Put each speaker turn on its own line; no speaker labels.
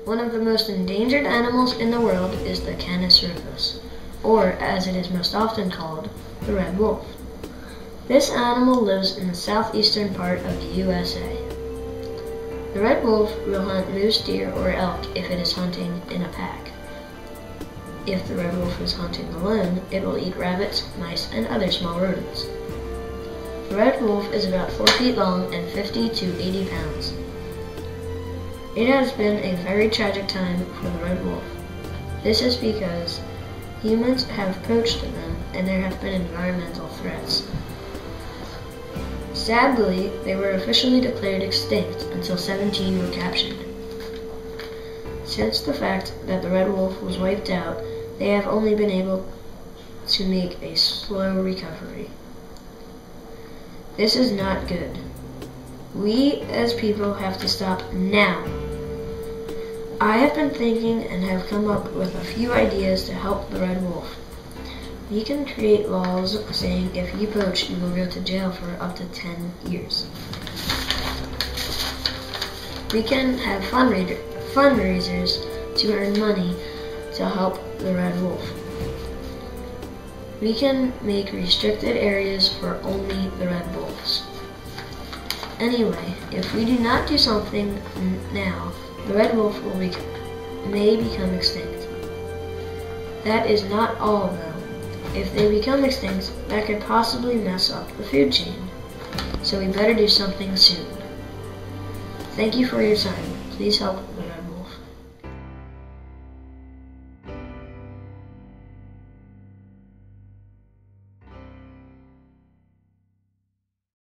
One of the most endangered animals in the world is the Canis rufus, or as it is most often called, the red wolf. This animal lives in the southeastern part of the USA. The red wolf will hunt moose, deer, or elk if it is hunting in a pack. If the red wolf is hunting alone, it will eat rabbits, mice, and other small rodents. The red wolf is about 4 feet long and 50 to 80 pounds. It has been a very tragic time for the red wolf. This is because humans have poached them and there have been environmental threats. Sadly, they were officially declared extinct until 17 were captured. Since the fact that the red wolf was wiped out, they have only been able to make a slow recovery. This is not good. We as people have to stop now. I have been thinking and have come up with a few ideas to help the red wolf. We can create laws saying if you poach, you will go to jail for up to 10 years. We can have fundraisers to earn money to help the red wolf. We can make restricted areas for only the red wolves. Anyway, if we do not do something now, the red wolf may become extinct. That is not all, though. If they become extinct, that could possibly mess up the food chain. So we better do something soon. Thank you for your time. Please help